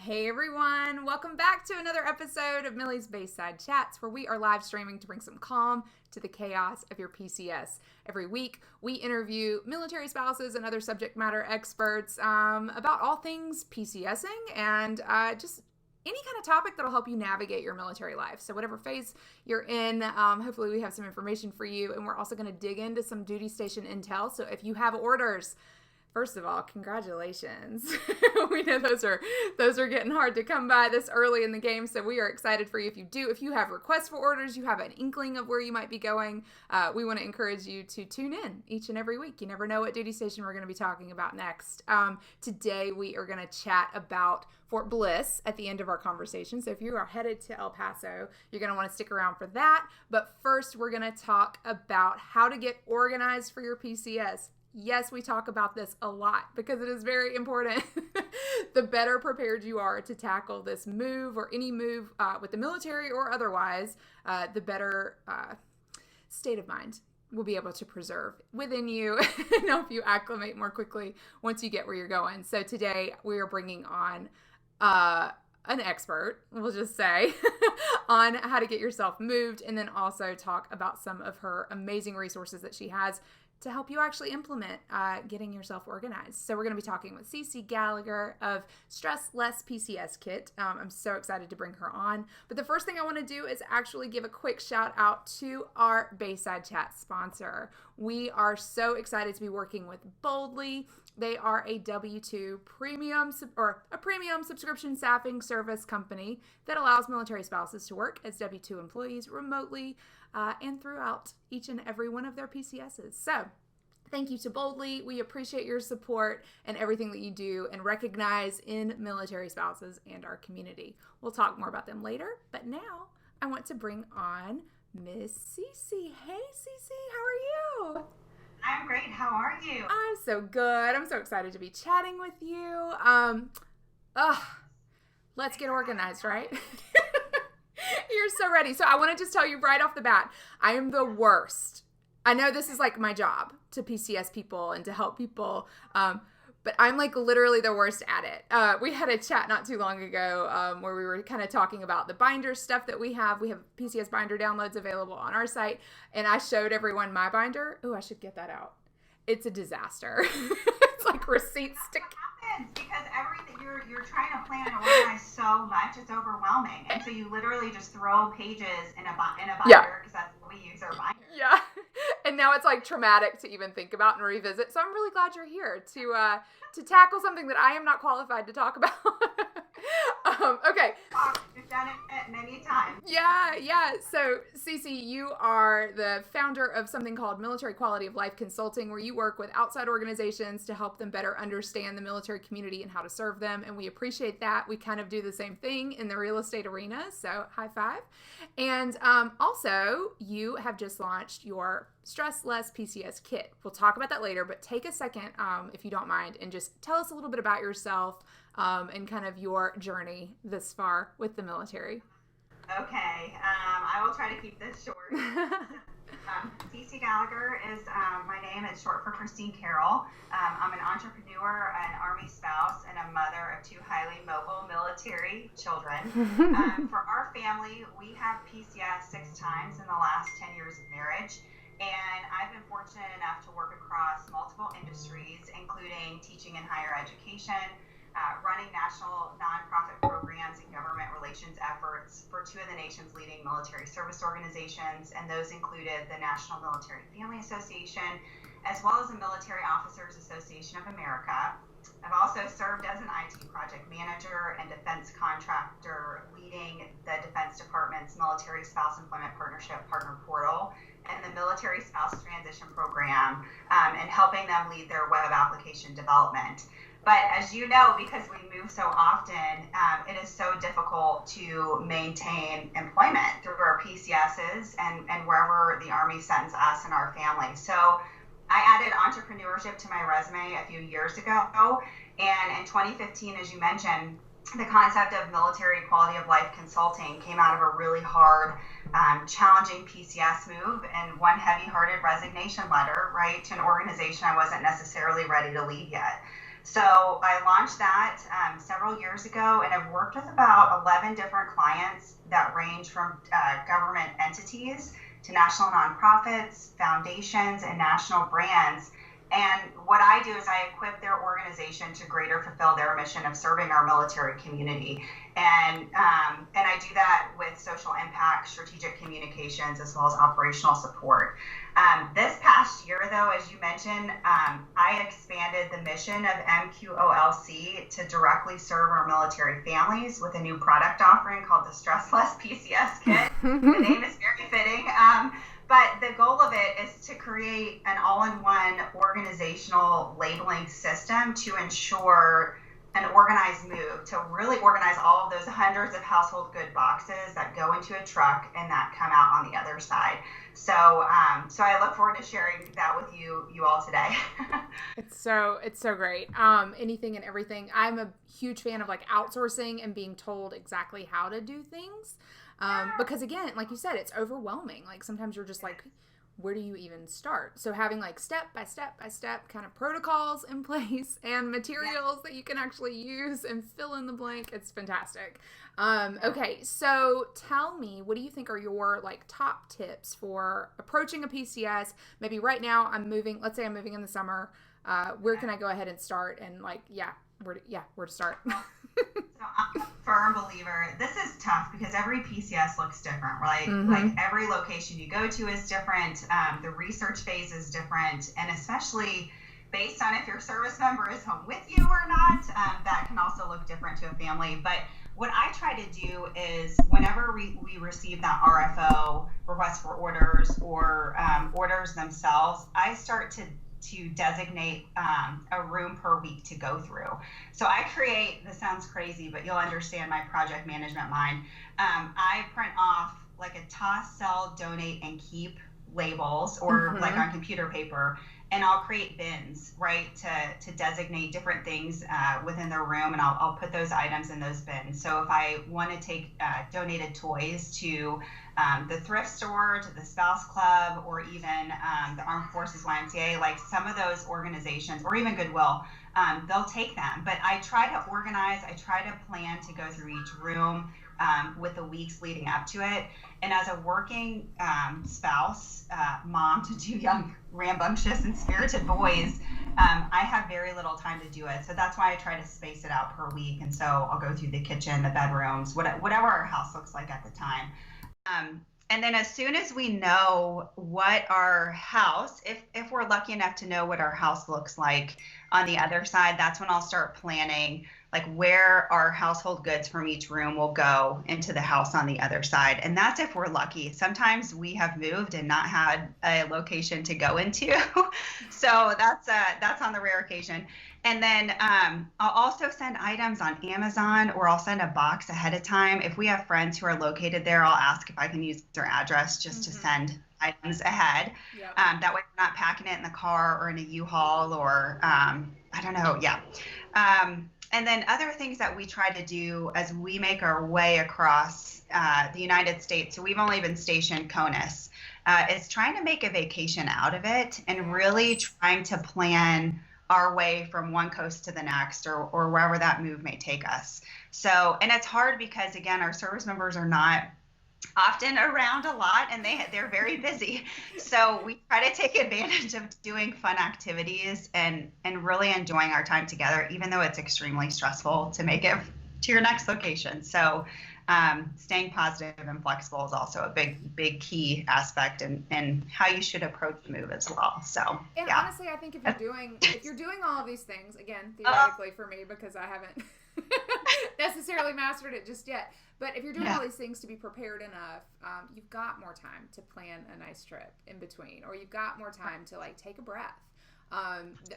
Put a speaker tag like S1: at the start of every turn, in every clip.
S1: Hey everyone, welcome back to another episode of Millie's Baseside Chats, where we are live streaming to bring some calm to the chaos of your PCS. Every week, we interview military spouses and other subject matter experts about all things PCSing and just any kind of topic that'll help you navigate your military life. So whatever phase you're in, hopefully we have some information for you, and we're also going to dig into some duty station intel. So if you have orders, first of all, congratulations. We know those are getting hard to come by this early in the game, so we are excited for you. If you have requests for orders, you have an inkling of where you might be going, we want to encourage you to tune in each and every week. You never know what duty station we're going to be talking about next. Today we are going to chat about Fort Bliss at the end of our conversation. So if you are headed to El Paso, you're going to want to stick around for that. But first, we're going to talk about how to get organized for your PCS. Yes, we talk about this a lot because it is very important. The better prepared you are to tackle this move or any move with the military or otherwise, the better state of mind we'll be able to preserve within you and help you acclimate more quickly once you get where you're going. So today we are bringing on an expert, we'll just say, on how to get yourself moved, and then also talk about some of her amazing resources that she has to help you actually implement getting yourself organized. So we're going to be talking with Gallagher of Stressless PCS Kit. I'm so excited to bring her on. But the first thing I want to do is actually give a quick shout out to our Baseside Chat sponsor. We are so excited to be working with Boldly. They are a W-2 premium subscription staffing service company that allows military spouses to work as W-2 employees remotely and throughout each and every one of their PCSs. So thank you to Boldly. We appreciate your support and everything that you do and recognize in military spouses and our community. We'll talk more about them later, but now I want to bring on Miss Cece. Hey Cece, how are you?
S2: I'm great. How are you?
S1: I'm so good. I'm so excited to be chatting with you. Let's get organized, right? You're so ready. So I want to just tell you right off the bat, I am the worst. I know this is like my job to PCS people and to help people, but I'm like literally the worst at it. We had a chat not too long ago where we were kind of talking about the binder stuff that we have. We have PCS binder downloads available on our site, and I showed everyone my binder. Oh, I should get that out. It's a disaster. It's like receipts stick.
S2: Because everything you're trying to plan and organize so much, it's overwhelming, and so you literally just throw pages in a binder because that's what we use our binder.
S1: Yeah, and now it's like traumatic to even think about and revisit. So I'm really glad you're here to tackle something that I am not qualified to talk about. Okay.
S2: You've done it many times.
S1: Yeah. So, Cece, you are the founder of something called Military Quality of Life Consulting, where you work with outside organizations to help them better understand the military community and how to serve them. And we appreciate that. We kind of do the same thing in the real estate arena. So, high five. And also, you have just launched your Stressless PCS Kit. We'll talk about that later, but take a second, if you don't mind, and just tell us a little bit about yourself and kind of your journey this far with the military.
S2: Okay, I will try to keep this short. CC Gallagher is my name. It's short for Christine Carroll. I'm an entrepreneur, an Army spouse, and a mother of two highly mobile military children. For our family, we have PCS 6 times in the last 10 years of marriage. And I've been fortunate enough to work across multiple industries, including teaching in higher education, running national nonprofit programs and government relations efforts for 2 of the nation's leading military service organizations, and those included the National Military Family Association, as well as the Military Officers Association of America. I've also served as an IT project manager and defense contractor, leading the Defense Department's Military Spouse Employment Partnership Partner Portal and the Military Spouse Transition Program, and helping them lead their web application development. But as you know, because we move so often, it is so difficult to maintain employment through our PCSs and wherever the Army sends us and our family. So I added entrepreneurship to my resume a few years ago. And in 2015, as you mentioned, the concept of military quality of life consulting came out of a really hard, challenging PCS move and one heavy-hearted resignation letter, right, to an organization I wasn't necessarily ready to leave yet. So I launched that several years ago, and I've worked with about 11 different clients that range from government entities to national nonprofits, foundations, and national brands. And what I do is I equip their organization to greater fulfill their mission of serving our military community. And I do that with social impact, strategic communications, as well as operational support. This past year, though, as you mentioned, I expanded the mission of MQOLC to directly serve our military families with a new product offering called the Stressless PCS Kit. The name is very fitting. But the goal of it is to create an all-in-one organizational labeling system to ensure an organized move, to really organize all of those hundreds of household good boxes that go into a truck and that come out on the other side. So I look forward to sharing that with you all today.
S1: It's so great. Anything and everything. I'm a huge fan of like outsourcing and being told exactly how to do things. Because again, like you said, it's overwhelming. Like sometimes you're just like, where do you even start? So having like step by step kind of protocols in place and materials that you can actually use and fill in the blank, it's fantastic. Okay, so tell me, what do you think are your like top tips for approaching a PCS? Maybe right now let's say I'm moving in the summer. Where can I go ahead and start? And like, where to start?
S2: So I'm a firm believer. This is tough because every PCS looks different, right?
S1: Mm-hmm.
S2: Like every location you go to is different. The research phase is different, and especially based on if your service member is home with you or not, that can also look different to a family. But what I try to do is whenever we receive that RFO, request for orders, or orders themselves, I start to designate a room per week to go through. So I create, this sounds crazy, but you'll understand my project management mind. I print off like a toss, sell, donate, and keep labels, or like on computer paper, and I'll create bins, right, to designate different things within the room, and I'll put those items in those bins. So if I want to take donated toys to the thrift store, to the spouse club, or even the Armed Forces YMCA, like some of those organizations, or even Goodwill, they'll take them. But I try to organize, I try to plan to go through each room with the weeks leading up to it. And as a working spouse, mom to two young, rambunctious, and spirited boys, I have very little time to do it. So that's why I try to space it out per week. And so I'll go through the kitchen, the bedrooms, whatever our house looks like at the time. And then as soon as we know what our house, if we're lucky enough to know what our house looks like on the other side, that's when I'll start planning like where our household goods from each room will go into the house on the other side. And that's if we're lucky. Sometimes we have moved and not had a location to go into. So that's on the rare occasion. And then I'll also send items on Amazon, or I'll send a box ahead of time. If we have friends who are located there, I'll ask if I can use their address just to send items ahead. Yep. That way we're not packing it in the car or in a U-Haul, or I don't know. Yeah. And then other things that we try to do as we make our way across the United States, so we've only been stationed CONUS, is trying to make a vacation out of it and really trying to plan our way from one coast to the next, or wherever that move may take us. So, and it's hard because, again, our service members are not often around a lot, and they're very busy. So we try to take advantage of doing fun activities and really enjoying our time together, even though it's extremely stressful to make it to your next location. So staying positive and flexible is also a big key aspect in how you should approach the move as well. So,
S1: and honestly, I think if you're doing all of these things, again, theoretically for me, because I haven't necessarily mastered it just yet, but if you're doing all these things to be prepared enough, you've got more time to plan a nice trip in between, or you've got more time to like take a breath.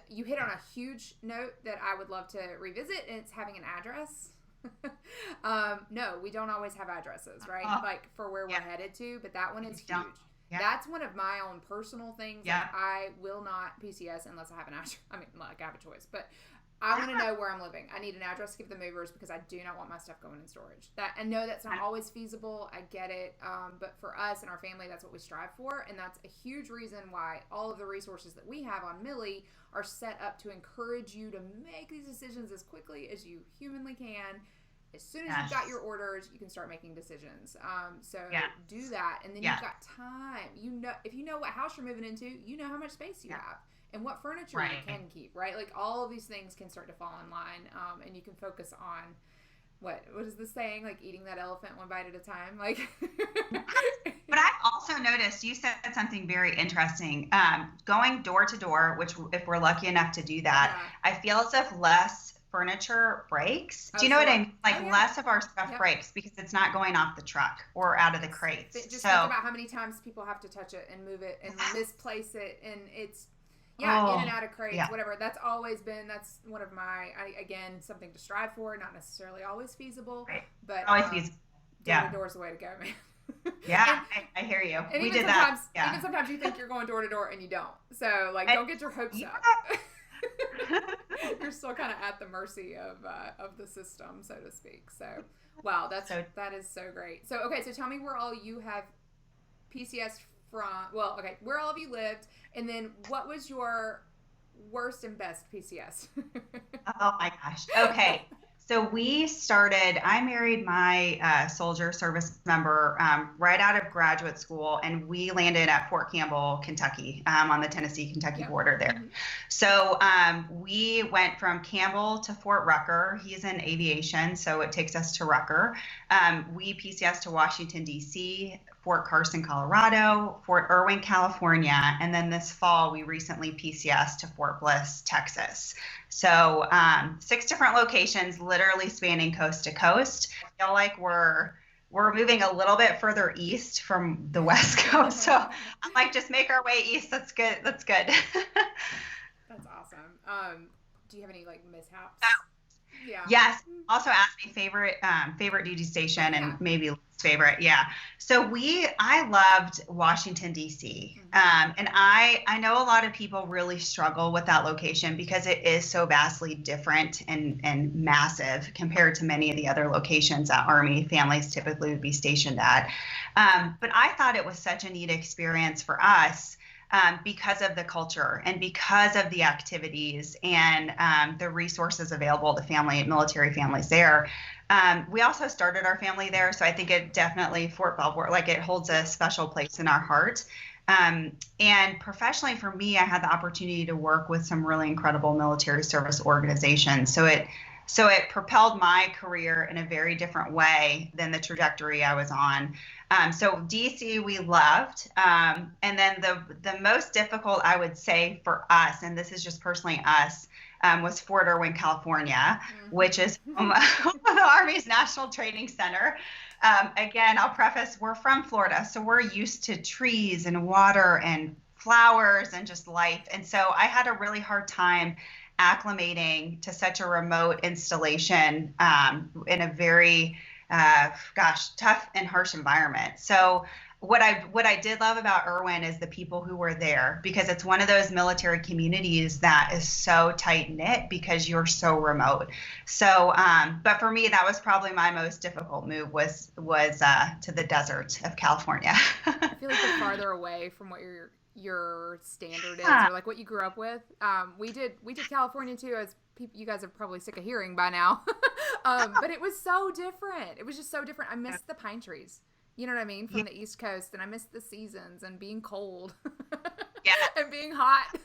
S1: You hit on a huge note that I would love to revisit, and it's having an address. No, we don't always have addresses, right? Like for where we're headed to, but that one is huge. Yeah. That's one of my own personal things. Yeah. Like I will not PCS unless I have an address. I mean, like I have a choice, but I want to know where I'm living. I need an address to give the movers because I do not want my stuff going in storage. I know that's not always feasible. I get it. But for us and our family, that's what we strive for. And that's a huge reason why all of the resources that we have on Millie are set up to encourage you to make these decisions as quickly as you humanly can. As soon as you've got your orders, you can start making decisions. So do that. And then you've got time. If you know what house you're moving into, you know how much space you have. And what furniture you can keep, right? Like all of these things can start to fall in line, and you can focus on what is the saying? Like eating that elephant one bite at a time. Like,
S2: but I've also noticed you said something very interesting. Going door to door, which if we're lucky enough to do that, I feel as if less furniture breaks. Do you know what I mean? Like less of our stuff breaks because it's not going off the truck or out of the crates.
S1: Just think about how many times people have to touch it and move it and misplace it, and it's. In and out of crates, whatever. That's always been, that's one of my, again, something to strive for, not necessarily always feasible, but always feasible. Door to door is the way to go, man.
S2: I hear you.
S1: And we did that. Even sometimes you think you're going door to door and you don't. So, like, don't get your hopes up. You're still kind of at the mercy of the system, so to speak. So, wow, that is so great. So, okay, so tell me where all you have PCS where all of you lived, and then what was your worst and best PCS?
S2: Oh my gosh. Okay. So I married my soldier service member right out of graduate school, and we landed at Fort Campbell, Kentucky, on the Tennessee-Kentucky border there. Mm-hmm. So we went from Campbell to Fort Rucker. He's in aviation, so it takes us to Rucker. We PCS to Washington, D.C., Fort Carson, Colorado, Fort Irwin, California, and then this fall we recently PCS to Fort Bliss, Texas. So 6 different locations, literally spanning coast to coast. I feel like we're moving a little bit further east from the West Coast, so I'm like, just make our way east. That's good. That's good.
S1: That's awesome. Do you have any like mishaps?
S2: Yeah. Yes. Also ask me favorite duty station and maybe least favorite. Yeah. So I loved Washington, D.C. And I know a lot of people really struggle with that location because it is so vastly different and massive compared to many of the other locations that Army families typically would be stationed at. But I thought it was such a neat experience for us. Because of the culture and because of the activities and the resources available to military families there. We also started our family there, so I think it definitely, Fort Belvoir, like it holds a special place in our heart. And professionally for me, I had the opportunity to work with some really incredible military service organizations. So it propelled my career in a very different way than the trajectory I was on. So DC we loved. And then the most difficult, I would say, for us, and this is just personally us, was Fort Irwin, California, which is home of the Army's National Training Center. Again, I'll preface, we're from Florida, so we're used to trees and water and flowers and just life. And so I had a really hard time acclimating to such a remote installation in a very tough and harsh environment. So what I did love about Irwin is the people who were there, because it's one of those military communities that is so tight knit because you're so remote. So but for me, that was probably my most difficult move was to the desert of California.
S1: I feel like you're farther away from what your standard is, or like what you grew up with. We did California too, as you guys are probably sick of hearing by now. But it was so different. It was just so different. I missed the pine trees. You know what I mean? From the East Coast, and I missed the seasons and being cold. And being hot. It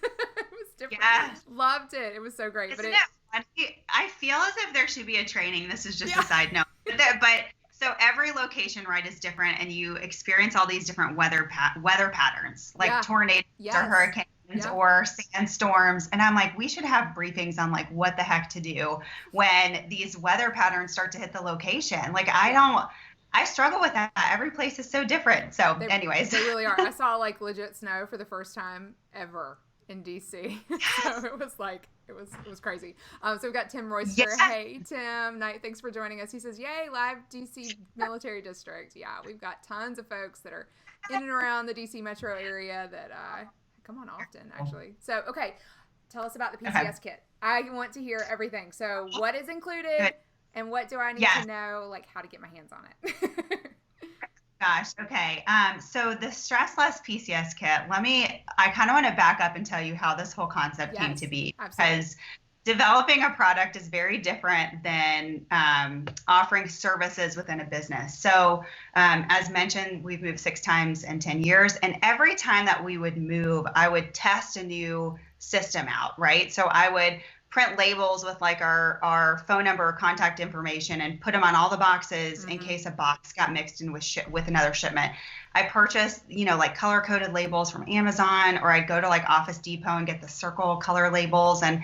S1: was different. Loved it. It was so great.
S2: Isn't it funny? I feel as if there should be a training. This is just a side note. But so every location, right, is different, and you experience all these different weather patterns, like tornadoes or hurricanes or sandstorms. And I'm like, we should have briefings on like what the heck to do when these weather patterns start to hit the location. Like I struggle with that. Every place is so different. So anyways.
S1: They really are. I saw like legit snow for the first time ever in DC. So it was like, it was crazy. So we've got Tim Royster. Hey, Tim. Knight, thanks for joining us. He says, yay, live DC military district. Yeah, we've got tons of folks that are in and around the DC metro area that come on often, actually. So, okay. Tell us about the PCS kit. I want to hear everything. So what is included and what do I need to know, like how to get my hands on it?
S2: Gosh. Okay. So the Stressless PCS Kit, I kind of want to back up and tell you how this whole concept came to be.
S1: Absolutely.
S2: Because developing a product is very different than offering services within a business. So as mentioned, we've moved 6 times in 10 years. And every time that we would move, I would test a new system out, right? So I would print labels with like our phone number or contact information and put them on all the boxes in case a box got mixed in with another shipment. I purchased, like color coded labels from Amazon, or I'd go to like Office Depot and get the circle color labels. And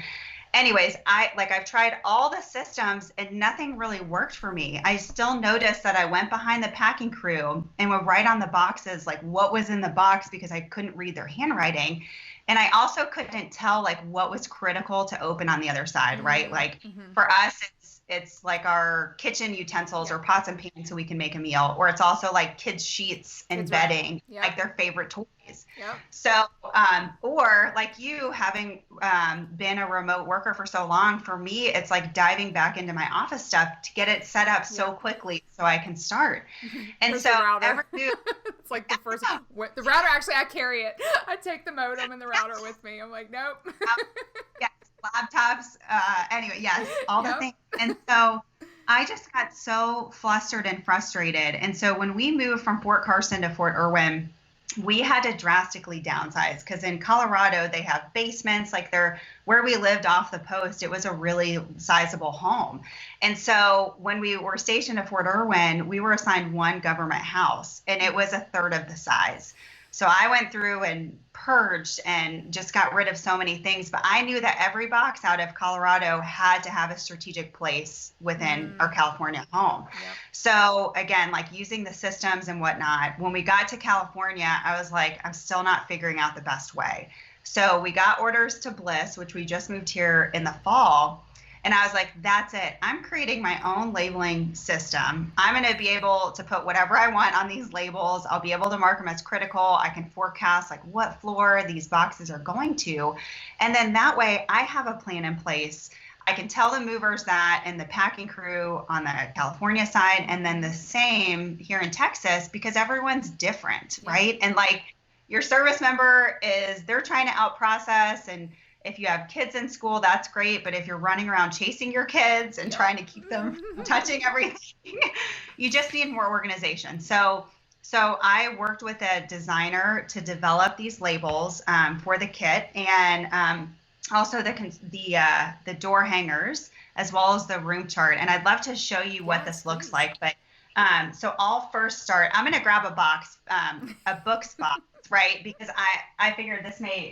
S2: anyways, I've tried all the systems and nothing really worked for me. I still noticed that I went behind the packing crew and would write on the boxes like what was in the box because I couldn't read their handwriting. And I also couldn't tell like what was critical to open on the other side, right? Like for us, it's like our kitchen utensils or pots and pans so we can make a meal, or it's also like kids' sheets and bedding, like their favorite toys. So, or like you having been a remote worker for so long, for me, it's like diving back into my office stuff to get it set up so quickly so I can start. And
S1: Where's
S2: so
S1: it's like the first, the router, actually, I carry it. I take the modem and the router with me. I'm like, nope.
S2: Yes, laptops. Anyway, yes, all the things. And so I just got so flustered and frustrated. And so when we moved from Fort Carson to Fort Irwin, we had to drastically downsize because in Colorado, they have basements. Like where we lived off the post, it was a really sizable home. And so when we were stationed at Fort Irwin, we were assigned one government house and it was a third of the size. So I went through and purged and just got rid of so many things. But I knew that every box out of Colorado had to have a strategic place within our California home. So again, like using the systems and whatnot, when we got to California, I was like, I'm still not figuring out the best way. So we got orders to Bliss, which we just moved here in the fall. And I was like, that's it. I'm creating my own labeling system. I'm going to be able to put whatever I want on these labels. I'll be able to mark them as critical. I can forecast like what floor these boxes are going to. And then that way I have a plan in place. I can tell the movers that and the packing crew on the California side, and then the same here in Texas, because everyone's different, right? And like your service member they're trying to out process, and if you have kids in school, that's great. But if you're running around chasing your kids and trying to keep them touching everything, you just need more organization. So I worked with a designer to develop these labels for the kit, and also the door hangers, as well as the room chart. And I'd love to show you what this looks like. But so I'll first start. I'm going to grab a box, a books box. Right, because I figured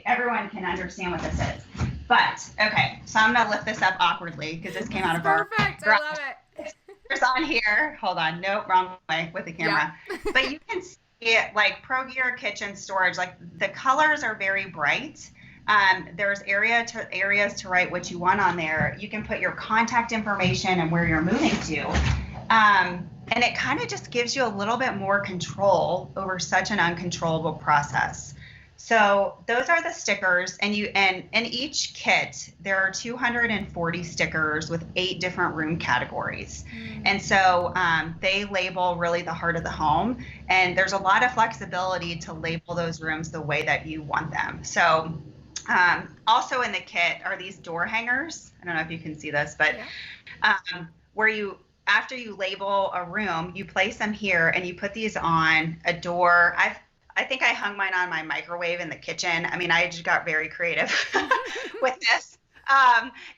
S2: everyone can understand what this is. But okay, so I'm gonna lift this up awkwardly because this came out of our
S1: perfect. I love it.
S2: It's on here. Hold on, nope, wrong way with the camera. But you can see it like Pro Gear kitchen storage. Like the colors are very bright. There's areas to write what you want on there. You can put your contact information and where you're moving to. And it kind of just gives you a little bit more control over such an uncontrollable process. So those are the stickers, and in each kit there are 240 stickers with 8 different room categories. And so they label really the heart of the home, and there's a lot of flexibility to label those rooms the way that you want them. So also in the kit are these door hangers. I don't know if you can see this, but where after you label a room, you place them here and you put these on a door. I think I hung mine on my microwave in the kitchen. I mean, I just got very creative with this.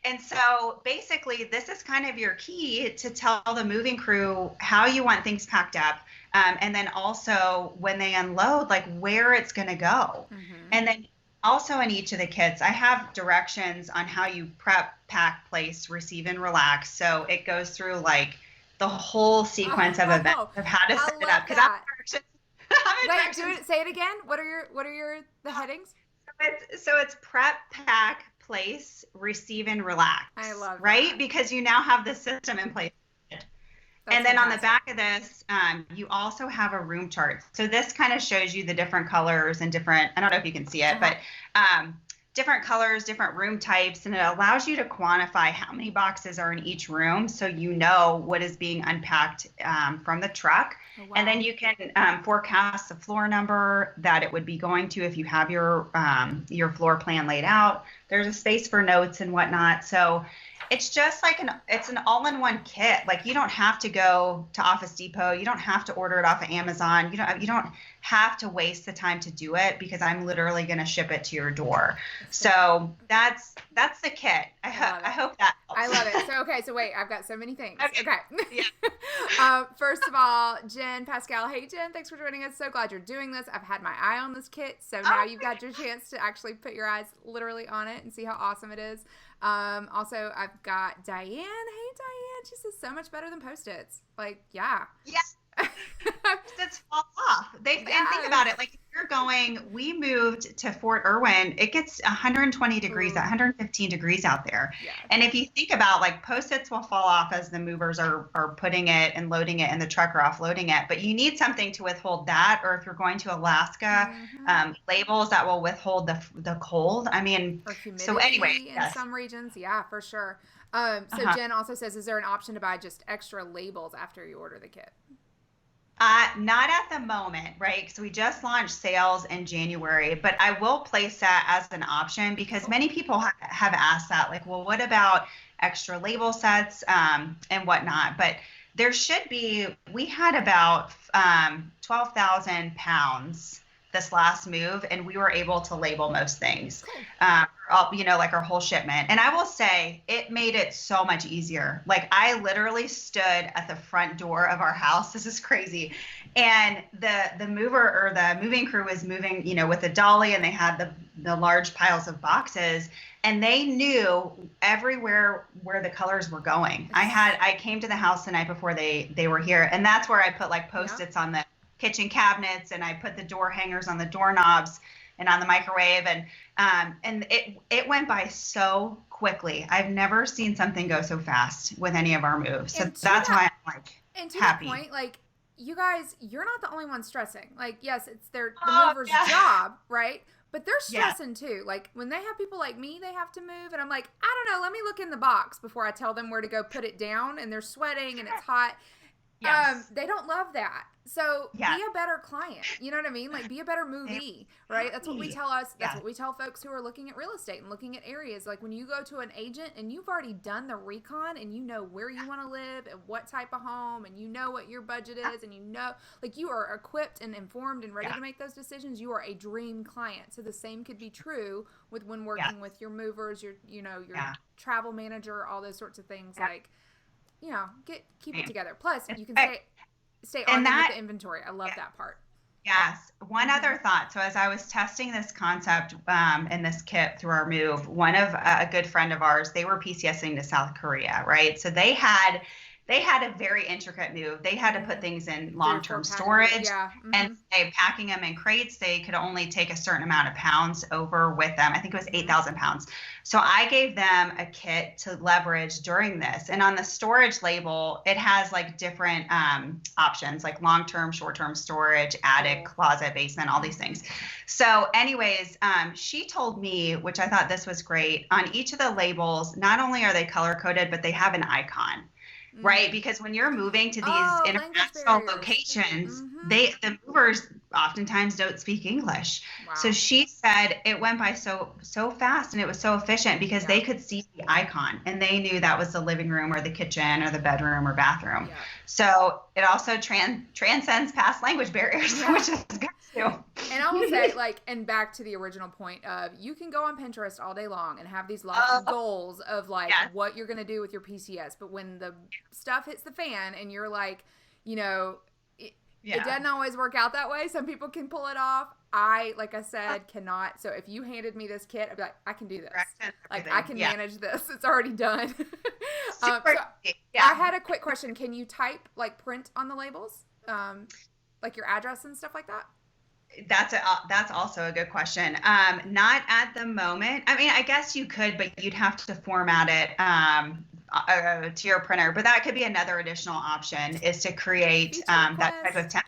S2: And so basically this is kind of your key to tell the moving crew how you want things packed up. And then also when they unload, like where it's going to go. And then also in each of the kits, I have directions on how you prep, pack, place, receive, and relax. So it goes through like the whole sequence of events of how to set it up. Because
S1: say it again. What are the headings?
S2: So it's prep, pack, place, receive, and relax.
S1: I love
S2: right?
S1: That.
S2: Because you now have the system in place. And then on the back of this, you also have a room chart. So this kind of shows you the different colors and different, I don't know if you can see it, but different colors, different room types, and it allows you to quantify how many boxes are in each room, so you know what is being unpacked from the truck. Oh, wow. And then you can forecast the floor number that it would be going to if you have your floor plan laid out. There's a space for notes and whatnot. So it's just like it's an all-in-one kit. Like, you don't have to go to Office Depot. You don't have to order it off of Amazon. You don't have to waste the time to do it, because I'm literally going to ship it to your door. So that's the kit. I hope that helps.
S1: I love it. So wait, I've got so many things. Okay. Yeah. First of all, Jen Pascal. Hey, Jen, thanks for joining us. So glad you're doing this. I've had my eye on this kit, so now you've got your chance to actually put your eyes literally on it and see how awesome it is. Also, I've got Diane. Hey, Diane. She says so much better than Post-its. Like, yeah.
S2: Yes. Post-its fall off. And think about it. Like, if you're going, we moved to Fort Irwin, it gets 120 degrees, 115 degrees out there. Yeah. And if you think about, like, Post-its will fall off as the movers are putting it and loading it in the truck or offloading it. But you need something to withhold that. Or if you're going to Alaska, labels that will withhold the cold. I mean,
S1: or humidity
S2: so anyway,
S1: in some regions. Yeah, for sure. Jen also says, is there an option to buy just extra labels after you order the kit?
S2: Not at the moment, right? Because we just launched sales in January, but I will place that as an option, because many people have asked that, like, well, what about extra label sets and whatnot? But there should be, we had about 12,000 pounds this last move, and we were able to label most things, like our whole shipment. And I will say, it made it so much easier. Like, I literally stood at the front door of our house. This is crazy. And the mover or the moving crew was moving, with a dolly, and they had the large piles of boxes, and they knew everywhere where the colors were going. I came to the house the night before they were here, and that's where I put like Post-its on the kitchen cabinets, and I put the door hangers on the doorknobs and on the microwave, and it went by so quickly. I've never seen something go so fast with any of our moves. So that's why I'm like happy.
S1: That point, like, you guys, you're not the only one stressing. Like, yes, it's the mover's job, right? But they're stressing too. Like, when they have people like me, they have to move, and I'm like, I don't know, let me look in the box before I tell them where to go put it down, and they're sweating and it's hot. Yes. They don't love that. So be a better client. You know what I mean? Like, be a better movie, right? That's what we tell us. That's what we tell folks who are looking at real estate and looking at areas. Like, when you go to an agent and you've already done the recon and you know where you want to live and what type of home, and you know what your budget is, and like, you are equipped and informed and ready to make those decisions, you are a dream client. So the same could be true with when working with your movers, your travel manager, all those sorts of things. Like, keep it together. Plus, you can stay on with the inventory. I love that part.
S2: Yes. One other thought. So as I was testing this concept in this kit through our move, one of a good friend of ours, they were PCSing to South Korea, right? So they had a very intricate move. They had to put things in long-term storage, and packing them in crates, they could only take a certain amount of pounds over with them. I think it was 8,000 pounds. So I gave them a kit to leverage during this. And on the storage label, it has like different options, like long-term, short-term storage, attic, closet, basement, all these things. So anyways, she told me, which I thought this was great, on each of the labels, not only are they color-coded, but they have an icon. Right, because when you're moving to these international locations, the movers oftentimes don't speak English. Wow. So she said it went by so fast, and it was so efficient because they could see the icon, and they knew that was the living room or the kitchen or the bedroom or bathroom. Yeah. So it also transcends past language barriers, which is good too.
S1: And I will say, like, and back to the original point of, you can go on Pinterest all day long and have these lofty goals of like what you're going to do with your PCS. But when the stuff hits the fan and you're like, it doesn't always work out that way. Some people can pull it off. Like I said, cannot. So if you handed me this kit, I'd be like, I can do this. Like, I can manage this. It's already done. I had a quick question. Can you type, like, print on the labels? Like your address and stuff like that?
S2: That's also a good question. Not at the moment. I mean, I guess you could, but you'd have to format it to your printer. But that could be another additional option, is to create that type of template.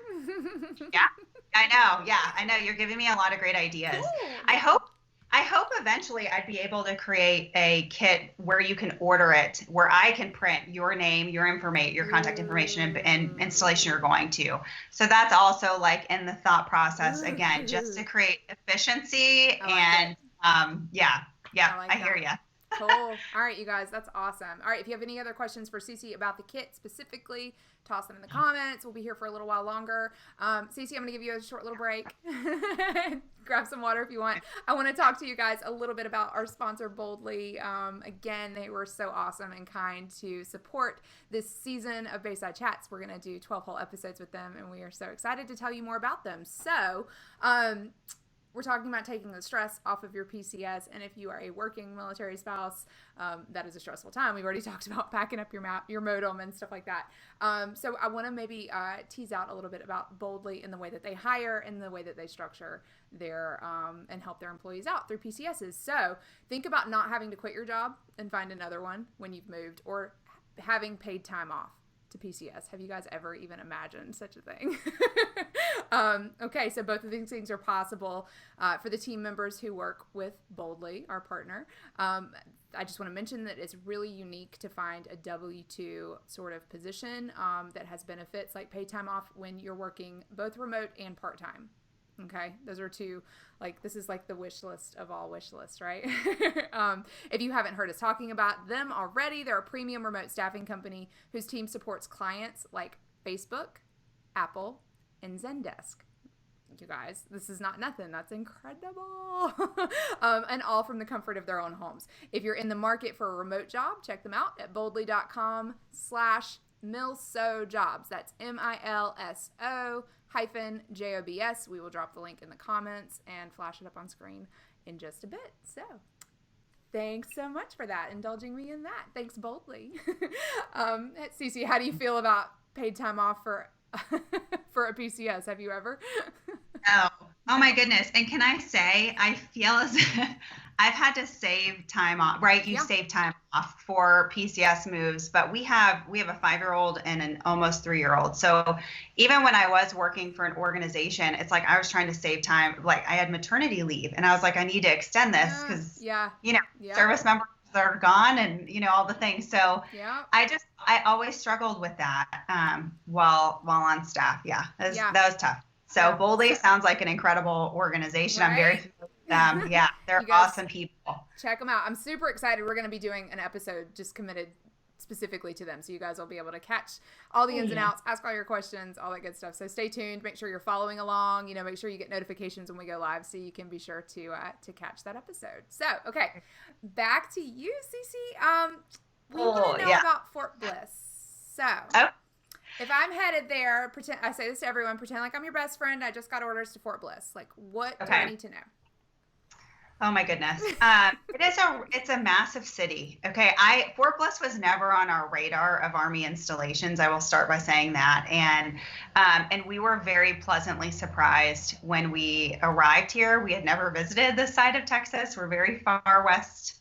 S2: I know. You're giving me a lot of great ideas. Ooh. I hope I hope eventually I'd be able to create a kit where you can order it, where I can print your name, your information, your contact information, and installation you're going to. So that's also like in the thought process again, just to create efficiency and yeah, I hear you.
S1: Cool. All right, you guys, that's awesome. All right, if you have any other questions for Cece about the kit specifically, toss them in the comments. We'll be here for a little while longer. Cece, I'm going to give you a short little break. Grab some water if you want. I want to talk to you guys a little bit about our sponsor, Boldly. Again, they were so awesome and kind to support this season of Baseside Chats. We're going to do 12 whole episodes with them, and we are so excited to tell you more about them. So, we're talking about taking the stress off of your PCS, and if you are a working military spouse, that is a stressful time. We've already talked about packing up your modem and stuff like that. So I want to maybe tease out a little bit about Boldly in the way that they hire and the way that they structure their and help their employees out through PCSs. So think about not having to quit your job and find another one when you've moved, or having paid time off to PCS. Have you guys ever even imagined such a thing? Okay, so both of these things are possible for the team members who work with Boldly, our partner. I just want to mention that it's really unique to find a W-2 sort of position that has benefits like paid time off when you're working both remote and part-time. Okay, those are two, like, this is like the wish list of all wish lists, right? If you haven't heard us talking about them already, they're a premium remote staffing company whose team supports clients like Facebook, Apple, and Zendesk. You guys, this is not nothing. That's incredible. And all from the comfort of their own homes. If you're in the market for a remote job, check them out at boldly.com/milsojobs. That's MILSO-JOBS. We will drop the link in the comments and flash it up on screen in just a bit. So thanks so much for that, indulging me in that. Thanks, Boldly. Cece, how do you feel about paid time off for a PCS? Have you ever?
S2: Oh my goodness. And can I say, I feel as if I've had to save time off, right? You save time off for PCS moves, but we have a 5-year-old and an almost 3-year-old. So even when I was working for an organization, it's like I was trying to save time. Like I had maternity leave and I was like, I need to extend this because, service members are gone and, all the things. So I always struggled with that while on staff. That was tough. So Boldly sounds like an incredible organization. Right? I'm very familiar with them. Yeah, they're awesome people.
S1: Check them out. I'm super excited. We're going to be doing an episode just committed specifically to them. So you guys will be able to catch all the ins and outs, ask all your questions, all that good stuff. So stay tuned. Make sure you're following along. Make sure you get notifications when we go live so you can be sure to catch that episode. So, okay, back to you, Cece. We want to know about Fort Bliss. So, if I'm headed there, I say this to everyone, pretend like I'm your best friend. I just got orders to Fort Bliss. Like, what do I need to know?
S2: Oh my goodness. It's a massive city. Okay. Fort Bliss was never on our radar of Army installations. I will start by saying that. And we were very pleasantly surprised when we arrived here. We had never visited this side of Texas. We're very far west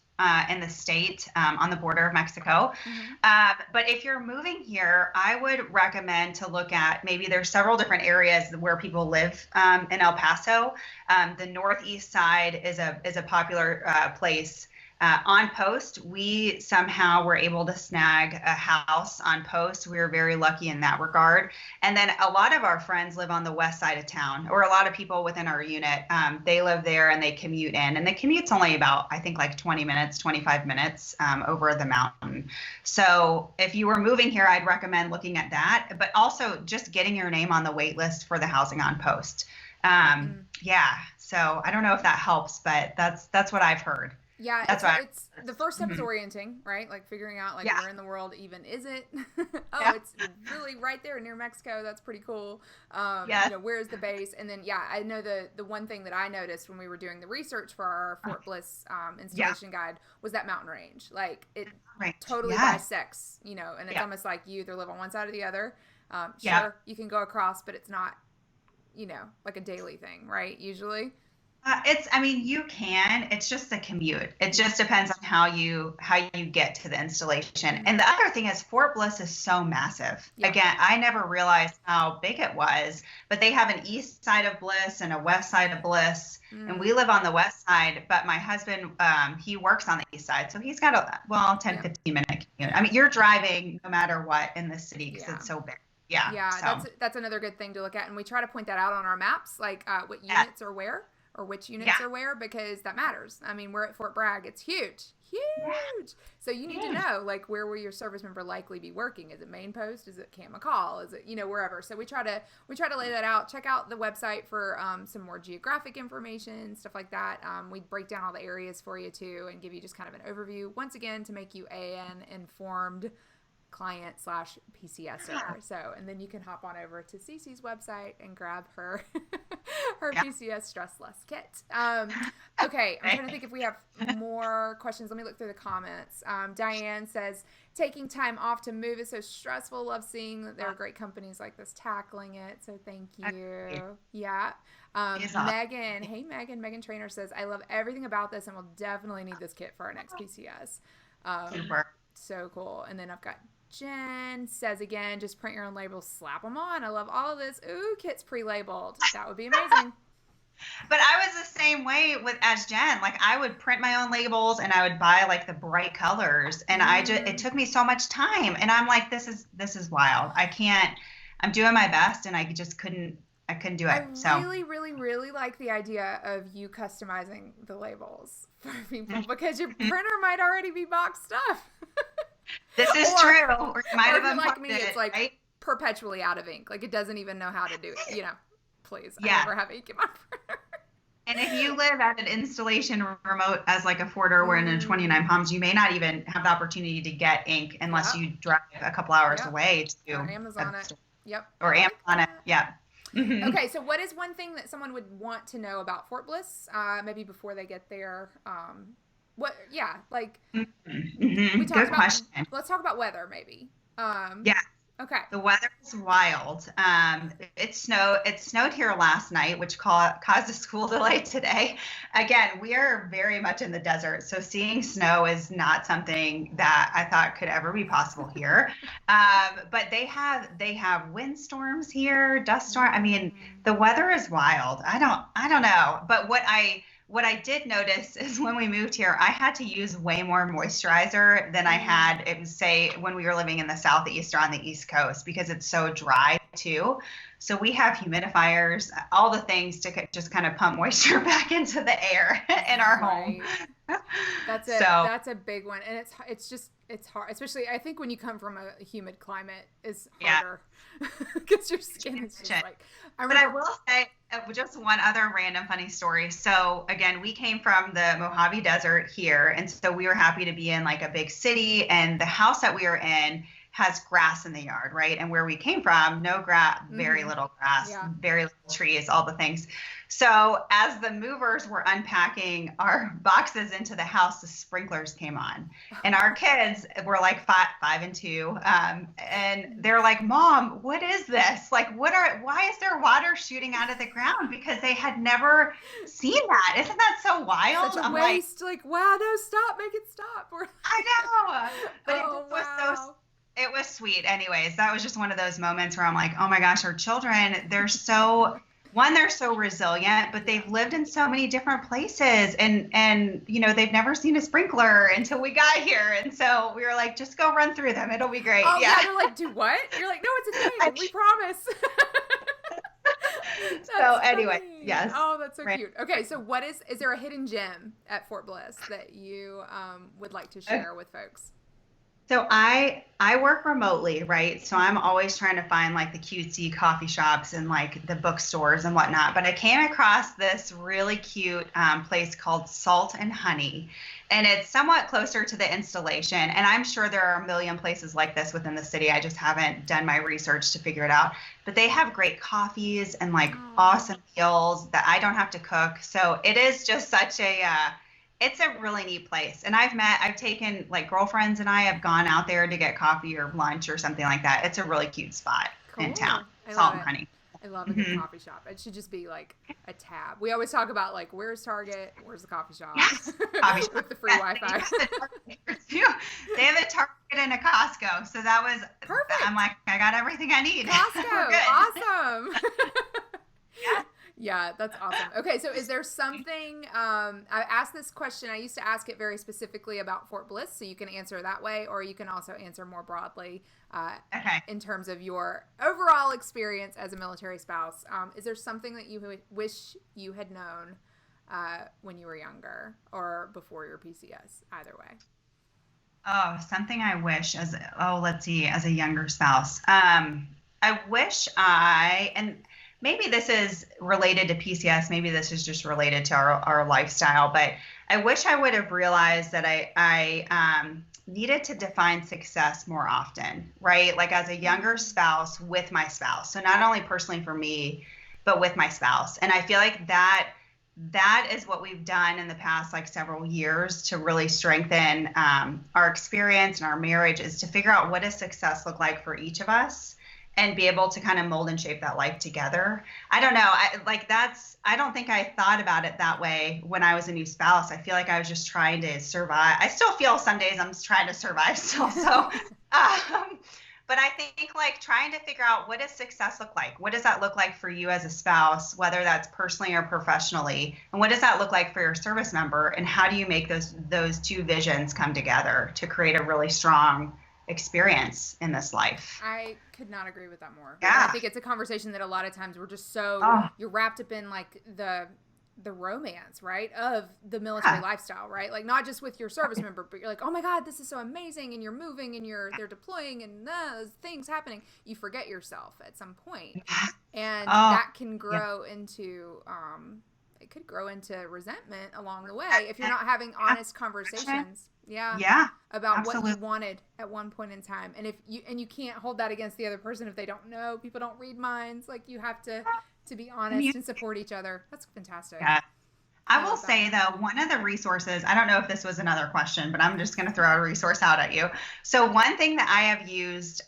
S2: in the state, on the border of Mexico. Mm-hmm. But if you're moving here, I would recommend to look at, maybe there's several different areas where people live in El Paso. The northeast side is a popular place. On post, we somehow were able to snag a house on post. We were very lucky in that regard. And then a lot of our friends live on the west side of town, or a lot of people within our unit, they live there and they commute in. And the commute's only about, I think, like 20 minutes, 25 minutes over the mountain. So if you were moving here, I'd recommend looking at that, but also just getting your name on the wait list for the housing on post. So I don't know if that helps, but that's what I've heard.
S1: Yeah, it's the first step is orienting, right? Like figuring out where in the world even is it? It's really right there near Mexico. That's pretty cool. Where's the base? And then I know the one thing that I noticed when we were doing the research for our Fort Bliss installation guide was that mountain range. Like it totally bisects, and it's almost like you either live on one side or the other. Sure, you can go across, but it's not, like a daily thing, right? Usually.
S2: I mean, you can. It's just the commute. It just depends on how you get to the installation.
S1: Mm-hmm.
S2: And the other thing is Fort Bliss is so massive.
S1: Yeah.
S2: Again, I never realized how big it was, but they have an east side of Bliss and a west side of Bliss. And we live on the west side, but my husband, he works on the east side. So he's got a 10, 15-minute commute. I mean, you're driving no matter what in the city because it's so big. Yeah.
S1: Yeah,
S2: so.
S1: that's another good thing to look at. And we try to point that out on our maps, like what units are where. Or which units are where, because that matters. I mean, we're at Fort Bragg. It's huge. So you need to know, like, where will your service member likely be working? Is it main post? Is it Camp McCall? Is it, wherever? So we try to lay that out. Check out the website for some more geographic information, stuff like that. We break down all the areas for you too, and give you just kind of an overview once again to make you an informed client/PCSer. So, and then you can hop on over to Cece's website and grab her PCS Stressless Kit. Okay, I'm trying to think if we have more questions. Let me look through the comments. Diane says, taking time off to move is so stressful. Love seeing that there are great companies like this tackling it. So thank you. Yeah. Megan, hey Megan Trainer says, I love everything about this and we'll definitely need this kit for our next PCS. So cool. And then I've got Jen says again, just print your own labels, slap them on. I love all of this. Ooh, kit's pre-labeled. That would be amazing.
S2: But I was the same way as Jen. Like I would print my own labels and I would buy like the bright colors, and it took me so much time. And I'm like, this is wild. I'm doing my best, and I just couldn't do it.
S1: I really like the idea of you customizing the labels for people because your printer might already be boxed stuff.
S2: This is true. Or it might have been
S1: like me, it's like right? Perpetually out of ink. Like it doesn't even know how to do it. Please. I never have ink in my printer.
S2: And if you live at an installation remote as like a Forder or in a 29 Palms, you may not even have the opportunity to get ink unless you drive a couple hours away to
S1: Amazon it. Yep.
S2: Or Amazon it. Yeah. Mm-hmm.
S1: Okay, so what is one thing that someone would want to know about Fort Bliss, maybe before they get there? We talked
S2: Good
S1: about,
S2: question.
S1: Let's talk about weather, maybe. Okay.
S2: The weather is wild. It snowed here last night, which caused a school delay today. Again, we are very much in the desert, so seeing snow is not something that I thought could ever be possible here. But they have windstorms here, dust storm. I mean, the weather is wild. I don't know. But what I did notice is when we moved here, I had to use way more moisturizer than I had, say, when we were living in the Southeast or on the East Coast, because it's so dry too. So we have humidifiers, all the things to just kind of pump moisture back into the air in our home.
S1: That's a big one. And it's hard, especially I think when you come from a humid climate, it's harder because your skin is just like.
S2: But I will say just one other random funny story. So again, we came from the Mojave Desert here, and so we were happy to be in like a big city, and the house that we were in has grass in the yard, right? And where we came from, no grass, very little grass, very little trees, all the things. So as the movers were unpacking our boxes into the house, the sprinklers came on, and our kids were like 5 and 2, and they're like, "Mom, what is this? Like, why is there water shooting out of the ground?" Because they had never seen that. Isn't that so wild?
S1: Such a waste. Like, wow, no, stop, make it stop.
S2: I know, but it was sweet. Anyways, that was just one of those moments where I'm like, oh my gosh, our children, they're so resilient, but they've lived in so many different places, and they've never seen a sprinkler until we got here. And so we were like, just go run through them. It'll be great.
S1: Oh, yeah. They're like, do what? You're like, no, it's a thing. We promise.
S2: So anyway, yes.
S1: Oh, that's so cute. Okay, so is there a hidden gem at Fort Bliss that you would like to share with folks?
S2: So I work remotely, right? So I'm always trying to find like the cutesy coffee shops and like the bookstores and whatnot. But I came across this really cute place called Salt and Honey, and it's somewhat closer to the installation. And I'm sure there are a million places like this within the city. I just haven't done my research to figure it out. But they have great coffees and like awesome meals that I don't have to cook. So it is just such it's a really neat place. And I've taken like girlfriends and I have gone out there to get coffee or lunch or something like that. It's a really cute spot in town. Salt and Honey.
S1: I love a good coffee shop. It should just be like a tab. We always talk about like, where's Target? Where's the coffee shop?
S2: Yes, coffee shop.
S1: With the free Wi-Fi.
S2: They have a Target and a Costco. So that was
S1: perfect.
S2: I'm like, I got everything I need.
S1: Costco, awesome.
S2: Yeah.
S1: Yeah, that's awesome. Okay, so is there something, I asked this question, I used to ask it very specifically about Fort Bliss, so you can answer that way, or you can also answer more broadly in terms of your overall experience as a military spouse. Is there something that you wish you had known when you were younger or before your PCS, either way?
S2: Oh, something I wish as a younger spouse. I wish and maybe this is related to PCS. Maybe this is just related to our lifestyle, but I wish I would have realized that I needed to define success more often, right? Like as a younger spouse with my spouse. So not only personally for me, but with my spouse. And I feel like that is what we've done in the past like several years to really strengthen our experience and our marriage, is to figure out what does success look like for each of us and be able to kind of mold and shape that life together. I don't know. I don't think I thought about it that way when I was a new spouse. I feel like I was just trying to survive. I still feel some days I'm trying to survive still. So, but I think like trying to figure out what does success look like? What does that look like for you as a spouse, whether that's personally or professionally? And what does that look like for your service member? And how do you make those two visions come together to create a really strong experience in this life?
S1: I could not agree with that more.
S2: Yeah.
S1: I think it's a conversation that a lot of times we're just you're wrapped up in like the romance, right, of the military lifestyle, right? Like not just with your service member, but you're like, oh my God, this is so amazing, and you're moving and they're deploying and those things happening. You forget yourself at some point. And that can grow into it could grow into resentment along the way if you're not having honest conversations. Yeah. About
S2: absolutely.
S1: what you wanted at one point in time. And you can't hold that against the other person if they don't know. People don't read minds. Like you have to be honest and support each other. That's fantastic.
S2: Yeah. I will say though, one of the resources, I don't know if this was another question, but I'm just going to throw a resource out at you. So one thing that I have used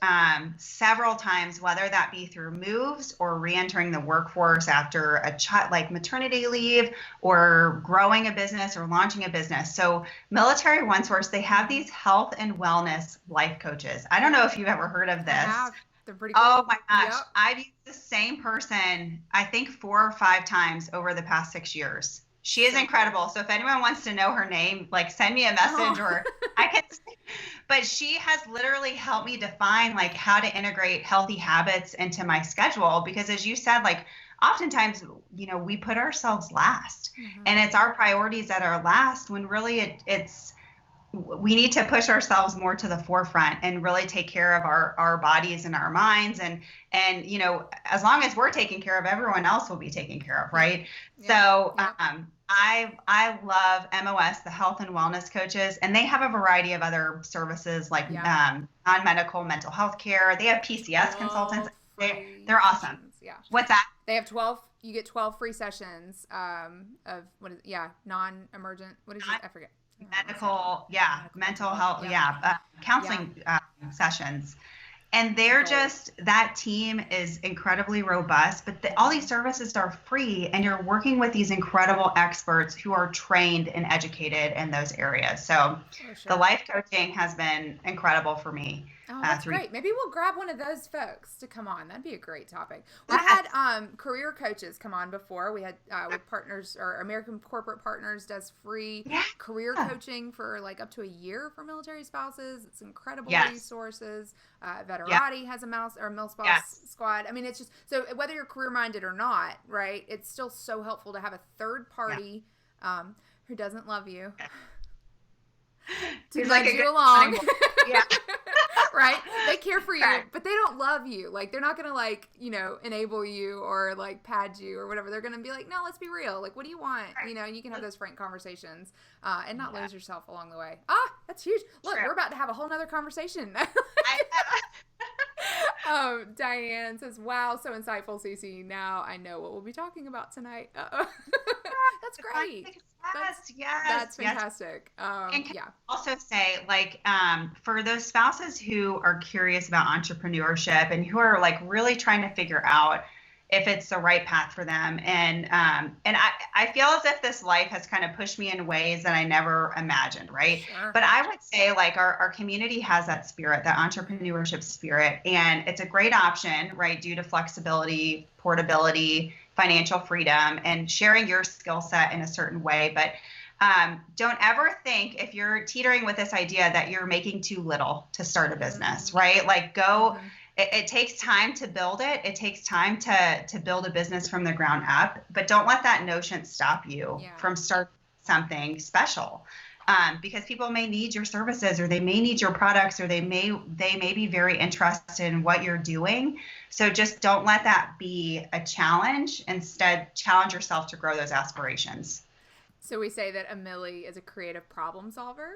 S2: several times, whether that be through moves or re-entering the workforce after a like maternity leave or growing a business or launching a business. So Military OneSource, they have these health and wellness life coaches. I don't know if you've ever heard of this.
S1: I have. They're pretty cool.
S2: Oh my gosh.
S1: Yep.
S2: I've used the same person, I think 4 or 5 times over the past 6 years. She is incredible. So if anyone wants to know her name, like send me a message or I can, but she has literally helped me define like how to integrate healthy habits into my schedule. Because as you said, like oftentimes, we put ourselves last and it's our priorities that are last when really we need to push ourselves more to the forefront and really take care of our bodies and our minds. And as long as we're taking care of, everyone else will be taken care of. Right. Yeah. So, I love MOS, the health and wellness coaches, and they have a variety of other services like non-medical mental health care. They have PCS consultants. They're awesome.
S1: Yeah.
S2: What's that?
S1: They have 12. You get 12 free sessions of non-emergent. What is it? I forget.
S2: Medical, mental health, counseling sessions. And they're that team is incredibly robust, but all these services are free and you're working with these incredible experts who are trained and educated in those areas. So the life coaching has been incredible for me.
S1: Oh, that's great. Maybe we'll grab one of those folks to come on. That'd be a great topic. We've had career coaches come on before. We had with partners, or American Corporate Partners does free career coaching for like up to a year for military spouses. It's incredible resources. Veterati has a mil spouse squad. I mean, it's just, so whether you're career minded or not, right, it's still so helpful to have a third party who doesn't love you to nudge you along. Right? They care for you, but they don't love you. Like, they're not going to, like, enable you or, like, pad you or whatever. They're going to be like, no, let's be real. Like, what do you want? And you can have those frank conversations and not lose yourself along the way. That's huge. Look, we're about to have a whole nother conversation. Diane says, wow, so insightful, Cece. Now I know what we'll be talking about tonight. That's great. That's fantastic.
S2: And can I also say, like, for those spouses who are curious about entrepreneurship and who are like really trying to figure out, if it's the right path for them. And I feel as if this life has kind of pushed me in ways that I never imagined, right?
S1: Sure.
S2: But I would say like our community has that spirit, that entrepreneurship spirit, and it's a great option, right? Due to flexibility, portability, financial freedom, and sharing your skill set in a certain way. But don't ever think, if you're teetering with this idea, that you're making too little to start a business, right? Like it takes time to build it. It takes time to build a business from the ground up, but don't let that notion stop you from starting something special. Because people may need your services, or they may need your products, or they may be very interested in what you're doing. So just don't let that be a challenge. Instead, challenge yourself to grow those aspirations.
S1: So we say that a Millie is a creative problem solver,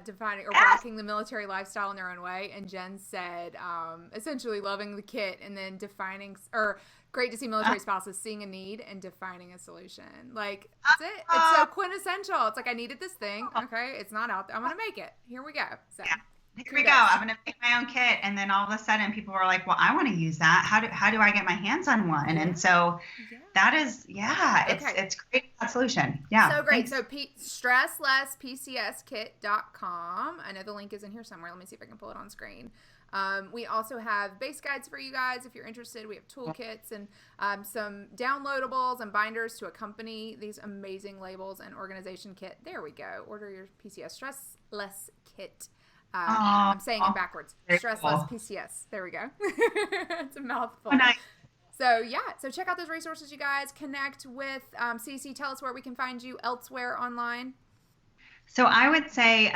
S1: defining or rocking the military lifestyle in their own way. And Jen said, essentially loving the kit and then defining, or great to see military spouses seeing a need and defining a solution. Like, that's it. It's so quintessential. It's like, I needed this thing. Okay. It's not out there. I'm going to make it. Here we go. So
S2: here we go. I'm going to make my own kit. And then all of a sudden people were like, well, I want to use that. How do I get my hands on one? And so that is, it's great, that solution. Yeah.
S1: So great. Thanks. So stresslesspcskit.com. I know the link is in here somewhere. Let me see if I can pull it on screen. We also have base guides for you guys if you're interested. We have toolkits and some downloadables and binders to accompany these amazing labels and organization kit. There we go. Order your PCS Stressless Kit. I'm saying it backwards. Stressless PCS. There we go. It's a mouthful. Oh, nice. So check out those resources, you guys. Connect with Cece. Tell us where we can find you elsewhere online.
S2: So I would say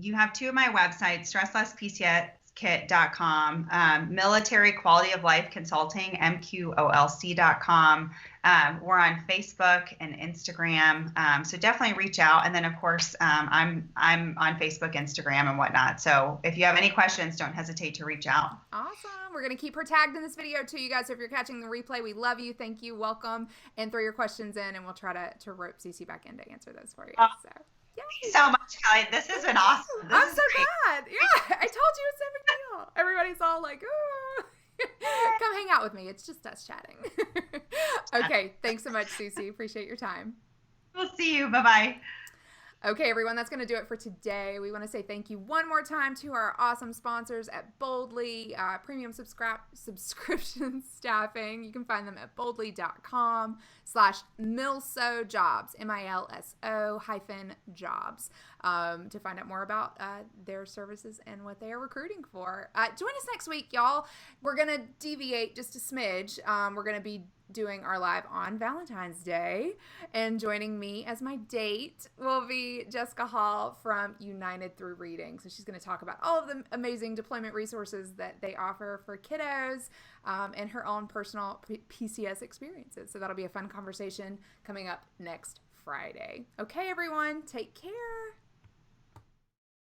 S2: you have two of my websites, stresslesspcskit.com, Military Quality of Life Consulting, MQOLC.com. We're on Facebook and Instagram, so definitely reach out. And then, of course, I'm on Facebook, Instagram, and whatnot. So if you have any questions, don't hesitate to reach out.
S1: Awesome. We're going to keep her tagged in this video, too, you guys. So if you're catching the replay, we love you. Thank you. Welcome. And throw your questions in, and we'll try to rope Cece back in to answer those for you. So.
S2: Yay. Thank you so much, Kelly. This has been awesome.
S1: I'm so glad. Yeah, I told you it's no big deal. Everybody's all like, oh, come hang out with me. It's just us chatting. Okay, thanks so much, Cece. Appreciate your time.
S2: We'll see you. Bye-bye.
S1: Okay, everyone, that's going to do it for today. We want to say thank you one more time to our awesome sponsors at Boldly, premium subscription staffing. You can find them at boldly.com/milsojobs, MILSO-jobs, to find out more about their services and what they are recruiting for. Join us next week, y'all. We're going to deviate just a smidge. We're going to be doing our live on Valentine's Day, and joining me as my date will be Jessica Hall from United Through Reading. So she's going to talk about all of the amazing deployment resources that they offer for kiddos, and her own personal PCS experiences. So that'll be a fun conversation coming up next Friday. Okay, everyone, take care.